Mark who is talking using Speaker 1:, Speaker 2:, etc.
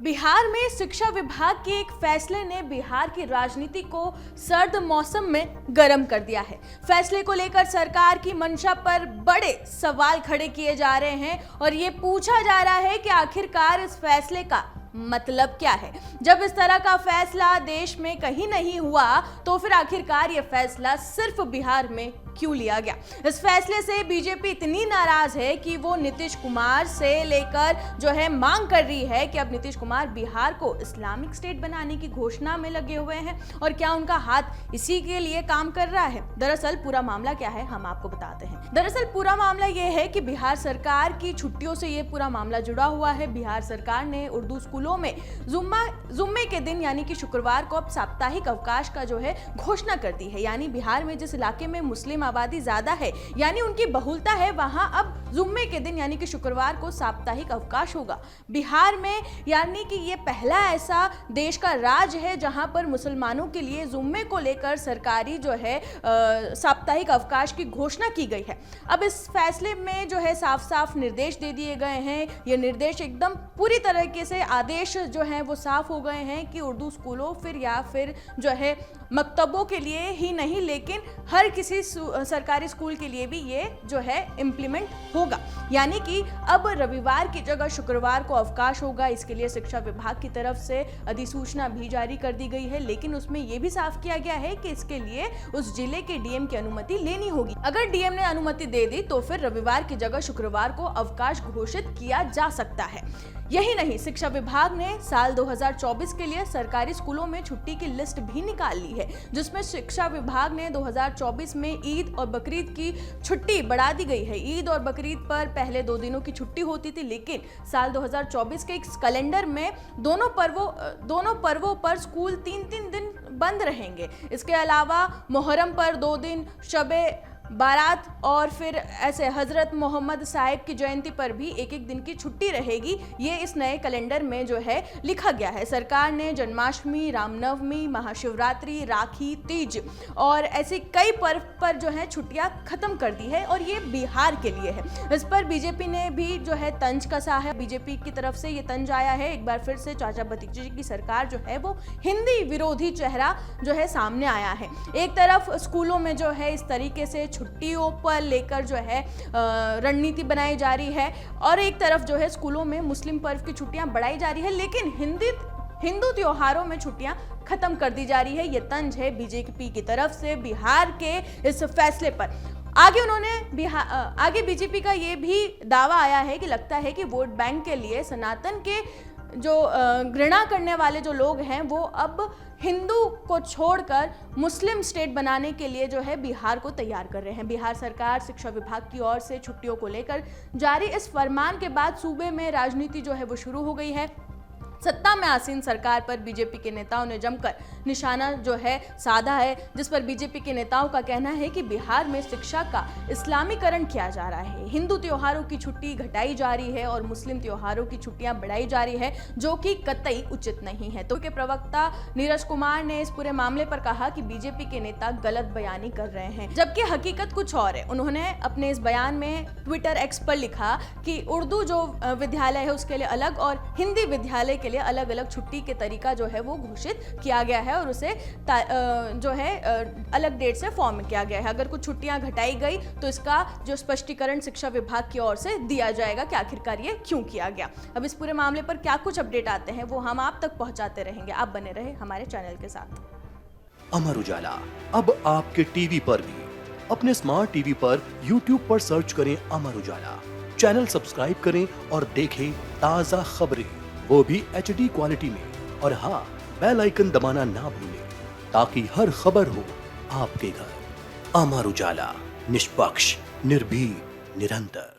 Speaker 1: बिहार में शिक्षा विभाग के एक फैसले ने बिहार की राजनीति को सर्द मौसम में गर्म कर दिया है। फैसले को लेकर सरकार की मंशा पर बड़े सवाल खड़े किए जा रहे हैं और ये पूछा जा रहा है कि आखिरकार इस फैसले का मतलब क्या है। जब इस तरह का फैसला देश में कहीं नहीं हुआ तो फिर आखिरकार ये फैसला सिर्फ बिहार में क्यों लिया गया। इस फैसले से बीजेपी इतनी नाराज है कि वो नीतीश कुमार से लेकर जो है मांग कर रही है कि अब नीतीश कुमार बिहार को इस्लामिक स्टेट बनाने की घोषणा में लगे हुए हैं और क्या उनका हाथ इसी के लिए काम कर रहा है। दरअसल पूरा मामला क्या है हम आपको बताते हैं। दरअसल पूरा मामला ये है कि बिहार सरकार की छुट्टियों से ये पूरा मामला जुड़ा हुआ है। बिहार सरकार ने उर्दू स्कूलों में जुम्मे के दिन यानी कि शुक्रवार को अब साप्ताहिक अवकाश का जो है घोषणा कर दी है। यानी बिहार में जिस इलाके में मुस्लिम आबादी ज्यादा है यानी उनकी बहुलता है, वहां अब जुम्मे के दिन यानी कि शुक्रवार को साप्ताहिक अवकाश होगा। बिहार में यानी कि ये पहला ऐसा देश का राज्य है जहां पर मुसलमानों के लिए जुम्मे को लेकर सरकारी जो है साप्ताहिक अवकाश की घोषणा की गई है। अब इस फैसले में जो है साफ साफ निर्देश दे दिए गए हैं। ये निर्देश एकदम पूरी तरीके से आदेश जो है वो साफ हो गए हैं कि उर्दू स्कूलों फिर जो है मकतबों के लिए ही नहीं लेकिन हर किसी सरकारी स्कूल के लिए भी ये जो है इम्प्लीमेंट होगा। यानी कि अब रविवार की जगह शुक्रवार को अवकाश होगा। इसके लिए शिक्षा विभाग की तरफ से अधिसूचना भी जारी कर दी गई है, लेकिन उसमें यह भी साफ किया गया है कि इसके लिए उस जिले के डीएम की अनुमति लेनी होगी। अगर डीएम ने अनुमति दे दी तो फिर रविवार की जगह शुक्रवार को अवकाश घोषित किया जा सकता है। यही नहीं, शिक्षा विभाग ने साल 2024 के लिए सरकारी स्कूलों में छुट्टी की लिस्ट भी निकाल ली है, जिसमें शिक्षा विभाग ने 2024 में ईद और बकरीद की छुट्टी बढ़ा दी गई है। ईद और बकरीद पर पहले 2 दिनों की छुट्टी होती थी, लेकिन साल 2024 के इस कैलेंडर में दोनों पर्वों पर स्कूल 3-3 दिन बंद रहेंगे। इसके अलावा मुहर्रम पर 2 दिन, शबे बारात और फिर ऐसे हजरत मोहम्मद साहिब की जयंती पर भी 1-1 दिन की छुट्टी रहेगी। ये इस नए कैलेंडर में जो है लिखा गया है। सरकार ने जन्माष्टमी, रामनवमी, महाशिवरात्रि, राखी, तीज और ऐसे कई पर्व पर जो है छुट्टियां खत्म कर दी है और ये बिहार के लिए है। इस पर बीजेपी ने भी जो है तंज कसा है। बीजेपी की तरफ से ये तंज आया है। एक बार फिर से चाचा भतीजे की सरकार जो है वो हिंदी विरोधी चेहरा जो है सामने आया है। एक तरफ स्कूलों में जो है इस तरीके से छुट्टियों पर लेकर जो है रणनीति बनाई जा रही है और एक तरफ जो है स्कूलों में मुस्लिम पर्व की छुट्टियां बढ़ाई जा रही है, लेकिन हिंदू त्योहारों में छुट्टियां खत्म कर दी जा रही है। ये तंज है बीजेपी की तरफ से बिहार के इस फैसले पर। आगे बीजेपी का ये भी दावा आया है कि लगता है कि वोट बैंक के लिए सनातन के जो घृणा करने वाले जो लोग हैं वो अब हिंदू को छोड़कर मुस्लिम स्टेट बनाने के लिए जो है बिहार को तैयार कर रहे हैं। बिहार सरकार शिक्षा विभाग की ओर से छुट्टियों को लेकर जारी इस फरमान के बाद सूबे में राजनीति जो है वो शुरू हो गई है। सत्ता में आसीन सरकार पर बीजेपी के नेताओं ने जमकर निशाना जो है साधा है, जिस पर बीजेपी के नेताओं का कहना है कि बिहार में शिक्षा का इस्लामीकरण किया जा रहा है। हिंदू त्योहारों की छुट्टी घटाई जा रही है और मुस्लिम त्योहारों की छुट्टियां बढ़ाई जा रही है, जो कि कतई उचित नहीं है। तो के प्रवक्ता नीरज कुमार ने इस पूरे मामले पर कहा कि बीजेपी के नेता गलत बयानी कर रहे हैं, जबकि हकीकत कुछ और है। उन्होंने अपने इस बयान में ट्विटर एक्स पर लिखा कि उर्दू जो विद्यालय है उसके लिए अलग और हिंदी विद्यालय के लिए अलग अलग छुट्टी के तरीका जो है वो घोषित किया गया है और उसे जो है अलग डेट से फॉर्म किया गया है। अगर कुछ छुट्टियां घटाई गई तो इसका जो स्पष्टीकरण शिक्षा विभाग की ओर से दिया जाएगा कि आखिरकार ये क्यों किया गया। अब इस पूरे मामले पर क्या कुछ अपडेट आते हैं वो हम आप तक पहुंचाते रहेंगे। आप बने रहे हमारे चैनल के साथ।
Speaker 2: अमर उजाला अब आपके टीवी पर भी। अपने स्मार्ट टीवी पर यूट्यूब पर सर्च करें अमर उजाला, चैनल सब्सक्राइब करें और देखें ताजा खबरें, वो भी HD क्वालिटी में। और हाँ, बेल आइकन दबाना ना भूलें ताकि हर खबर हो आपके घर। अमर उजाला, निष्पक्ष, निर्भीक, निरंतर।